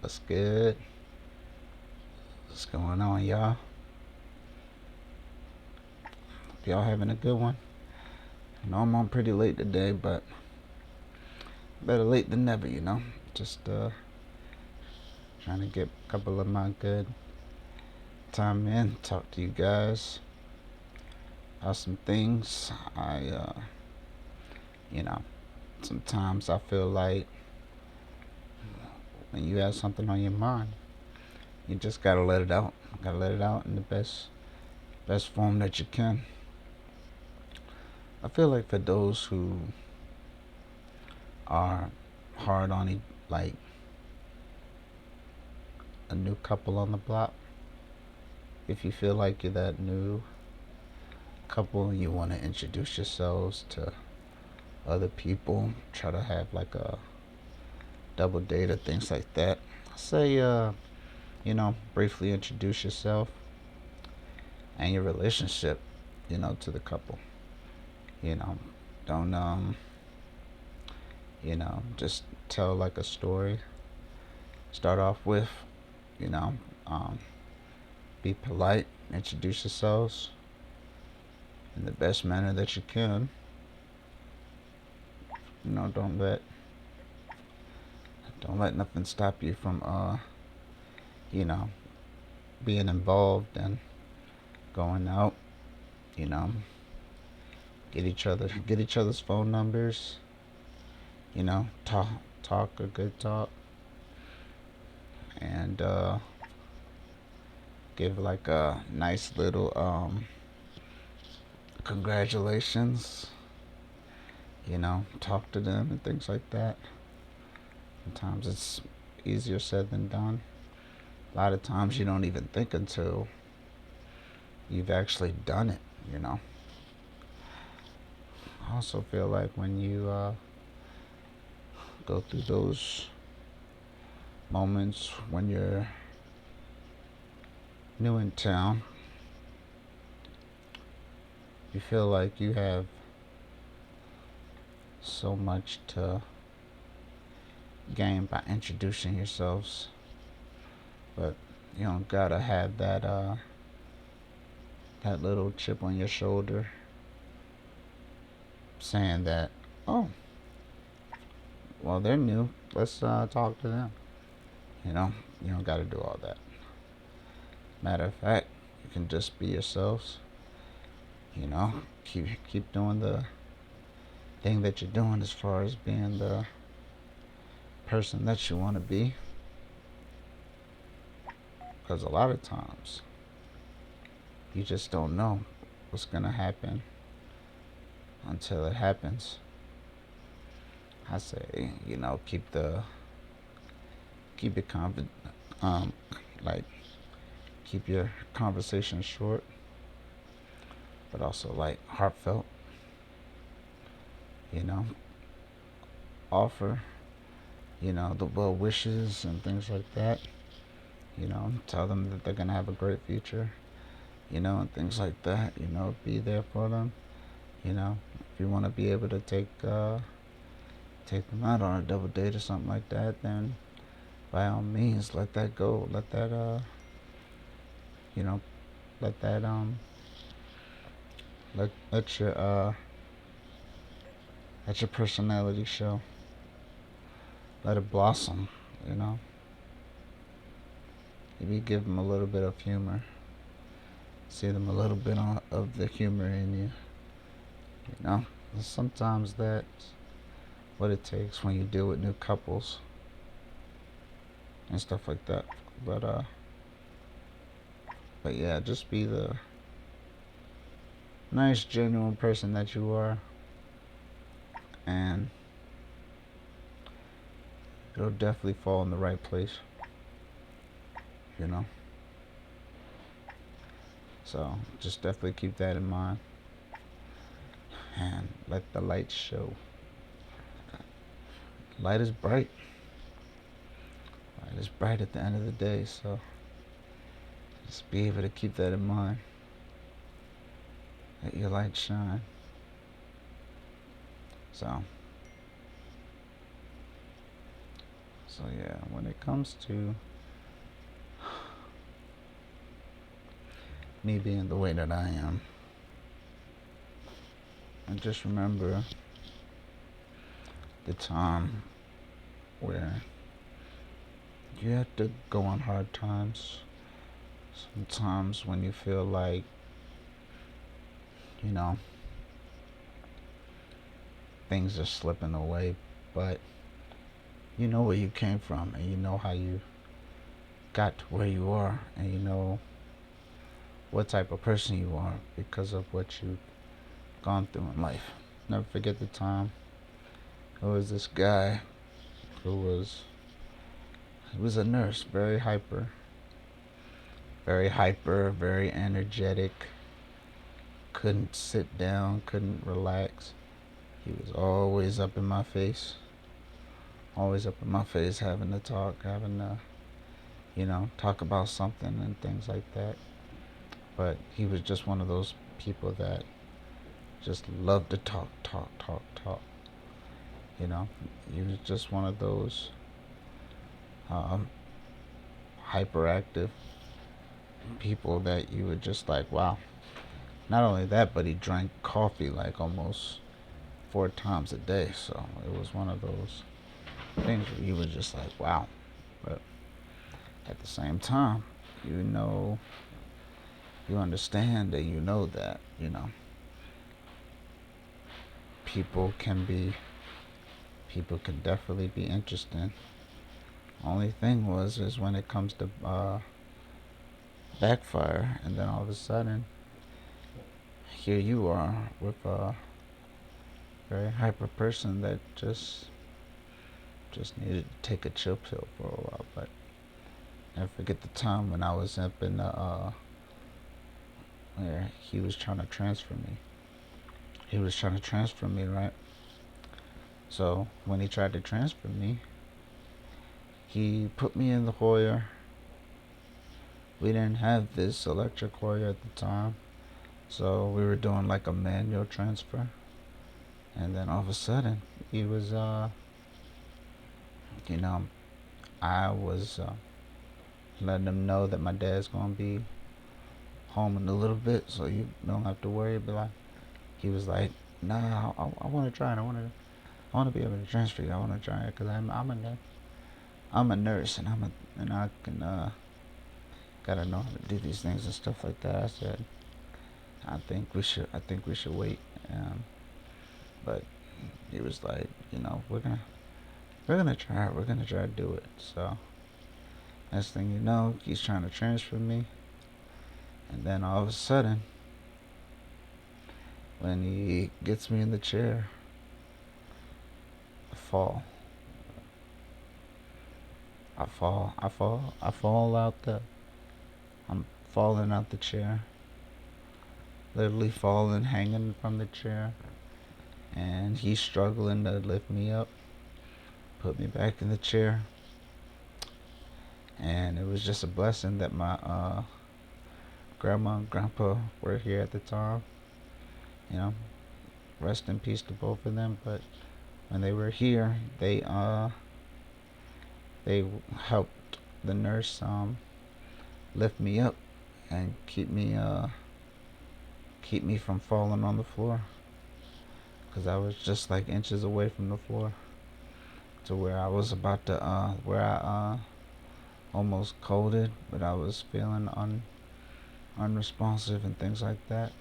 What's good? What's going on, y'all? Hope y'all having a good one. I know I'm on pretty late today, but better late than never, you know. Just trying to get a couple of my good time in, talk to you guys about some things. You know, sometimes I feel like when you have something on your mind, you just gotta let it out. Gotta let it out in the best form that you can. I feel like for those who are hard on it, like a new couple on the block, if you feel like you're that new couple and you want to introduce yourselves to other people, try to have like a double date or things like that, say, briefly introduce yourself and your relationship, to the couple. You know, don't, just tell like a story. Start off with, you know, um, be polite, introduce yourselves in the best manner that you can. Don't let nothing stop you from you know being involved and going out. You know, get each other's phone numbers. Talk a good talk, and give like a nice little congratulations. Talk to them and things like that. Sometimes it's easier said than done. A lot of times you don't even think until you've actually done it. I also feel like when you go through those moments when you're new in town, you feel like you have so much to gain by introducing yourselves, but you don't gotta have that little chip on your shoulder saying that, oh, well, they're new, let's talk to them. You don't gotta do all that. Matter of fact, you can just be yourselves. Keep doing the thing that you're doing as far as being the person that you want to be, because a lot of times you just don't know what's gonna happen until it happens. I say, keep it um, like keep your conversation short, but also like heartfelt. You know, offer the well wishes and things like that. Tell them that they're gonna have a great future. And things like that. Be there for them. If you want to be able to take them out on a double date or something like that, then by all means let that go. Let that you know, let that let your personality show. Let it blossom. You know, maybe give them a little bit of humor. See them a little bit of the humor in you. Sometimes that's what it takes when you deal with new couples and stuff like that. But but yeah, just be the nice, genuine person that you are, and it'll definitely fall in the right place. You know. So just definitely keep that in mind, and let the light show. Light is bright. Light is bright at the end of the day. So just be able to keep that in mind. Let your light shine. So So yeah, when it comes to me being the way that I am, I just remember the time where you have to go on hard times. Sometimes when you feel like, you know, things are slipping away, but you know where you came from and you know how you got to where you are and you know what type of person you are because of what you've gone through in life. Never forget the time. There was this guy who was he was a nurse, very hyper, very energetic, couldn't sit down, couldn't relax. He was always up in my face, having to talk, having to, talk about something and things like that. But he was just one of those people that just loved to talk, talk, talk, talk. You know, he was just one of those um, hyperactive people that you would just like, wow. Not only that, but he drank coffee like almost 4 times a day. So it was one of those things where you was just like, wow. But at the same time, you know, you understand that people can be, people can definitely be interesting. Only thing is when it comes to backfire, and then all of a sudden, here you are with a very hyper person that just needed to take a chill pill for a while. But never forget the time when I was up in the where he was trying to transfer me. He was trying to transfer me, right? So when he tried to transfer me, he put me in the Hoyer. We didn't have this electric Hoyer at the time, so we were doing like a manual transfer. And then all of a sudden, he was, you know, I was letting him know that my dad's gonna be home in a little bit, so you don't have to worry. But like, he was like, "Nah, I want to try it. I want to be able to transfer you. I want to try it because I'm a nurse and I can gotta know how to do these things and stuff like that." I said, I think we should wait. But he was like, we're gonna try it. We're gonna try to do it. So next thing you know, he's trying to transfer me, and then all of a sudden, when he gets me in the chair, I fall. I fall out the. I'm falling out the chair. Literally falling, hanging from the chair, and he's struggling to lift me up, put me back in the chair. And it was just a blessing that my grandma and grandpa were here at the time. You know, rest in peace to both of them. But when they were here, they helped the nurse lift me up and keep me from falling on the floor, because I was just like inches away from the floor to where I was about to where I almost coded, but I was feeling unresponsive and things like that.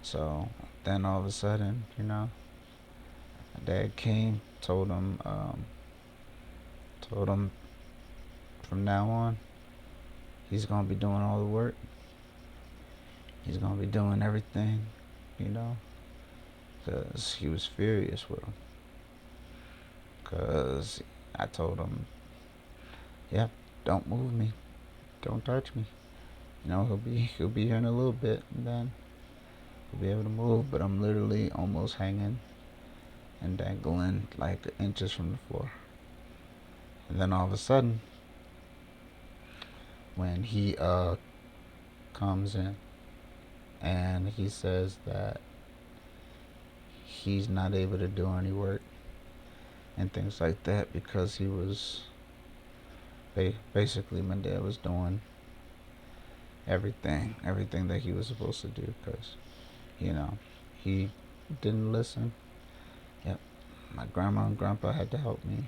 So then all of a sudden, my dad came, told him from now on, he's gonna be doing all the work. He's gonna be doing everything, you know, because he was furious with him. Because I told him, yeah, don't move me, don't touch me. He'll be here in a little bit, and then he'll be able to move. But I'm literally almost hanging and dangling like inches from the floor. And then all of a sudden, when he comes in and he says that he's not able to do any work, and things like that, because he was basically, my dad was doing everything that he was supposed to do, because you know he didn't listen. Yep, my grandma and grandpa had to help me,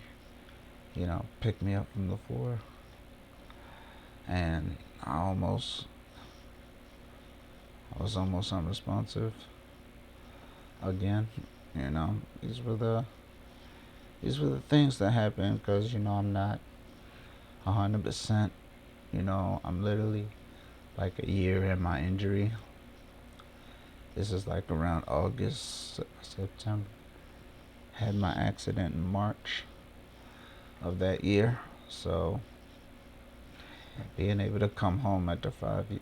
pick me up from the floor, and I was almost unresponsive again. You know, these were the things that happened, because I'm not 100%. I'm literally like a year in my injury. This is like around August, September. Had my accident in March of that year. So being able to come home after 5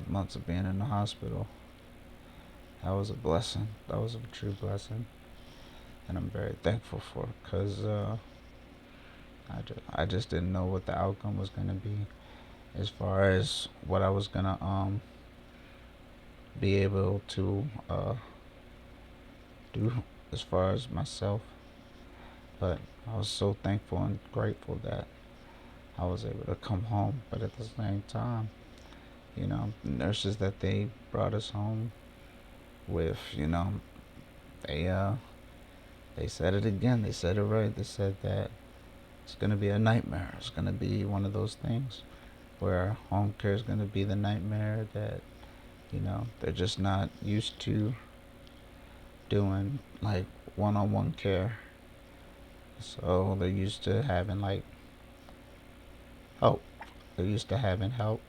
months of being in the hospital, that was a blessing. That was a true blessing, and I'm very thankful for it, because I just didn't know what the outcome was gonna be, as far as what I was gonna be able to do as far as myself. But I was so thankful and grateful that I was able to come home. But at the same time, the nurses that they brought us home with, they they said it again. They said it right. They said that it's gonna be a nightmare. It's gonna be one of those things where home care is gonna be the nightmare that they're just not used to doing, like, one-on-one care. So they're used to having, like, help. They're used to having help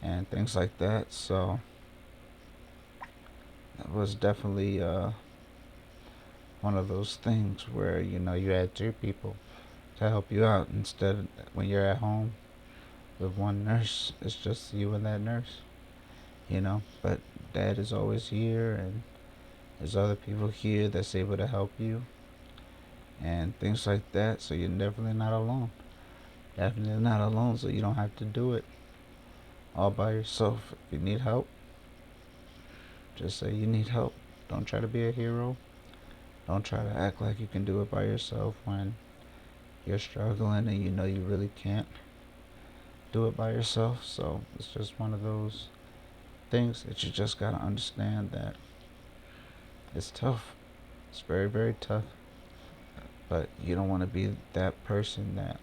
and things like that. So it was definitely one of those things where you had two people to help you out, instead of when you're at home with one nurse, it's just you and that nurse. But dad is always here, and there's other people here that's able to help you and things like that. So you're definitely not alone. Definitely not alone. So you don't have to do it all by yourself. If you need help, just say you need help. Don't try to be a hero. Don't try to act like you can do it by yourself when you're struggling and you really can't do it by yourself. So it's just one of those things that you just gotta understand that it's tough. It's very, very tough. But you don't want to be that person that,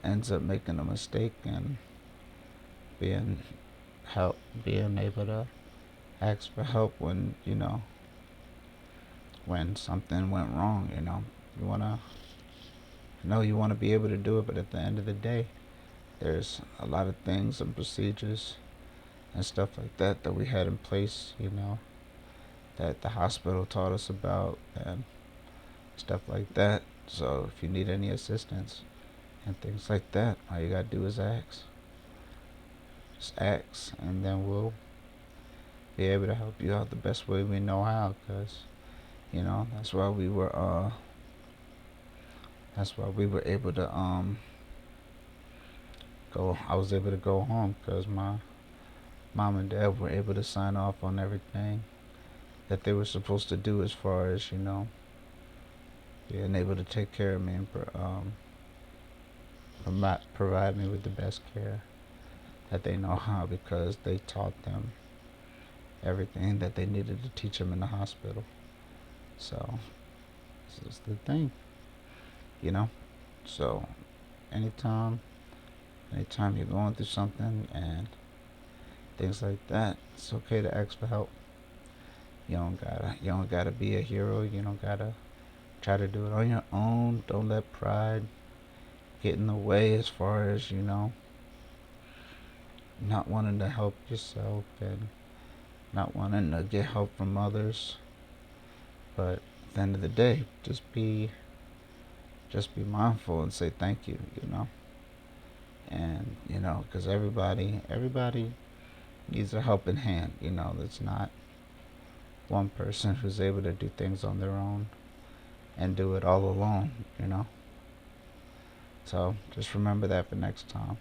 ends up making a mistake and being being able to ask for help when, when something went wrong. You wanna you wanna be able to do it, but at the end of the day, there's a lot of things and procedures and stuff like that we had in place, that the hospital taught us about and stuff like that. So if you need any assistance and things like that, all you gotta do is ask. Just ask, and then we'll be able to help you out the best way we know how. Cause that's why we were able to go. I was able to go home because my mom and dad were able to sign off on everything that they were supposed to do, as far as being able to take care of me and provide me with the best care that they know how, because they taught them everything that they needed to teach them in the hospital. So this is the thing, you know. So anytime, anytime you're going through something and things like that, it's okay to ask for help. You don't gotta be a hero. You don't gotta try to do it on your own. Don't let pride get in the way, as far as not wanting to help yourself and not wanting to get help from others. But at the end of the day, just be mindful and say thank you. And because everybody needs a helping hand. It's not one person who's able to do things on their own and do it all alone. So just remember that for next time.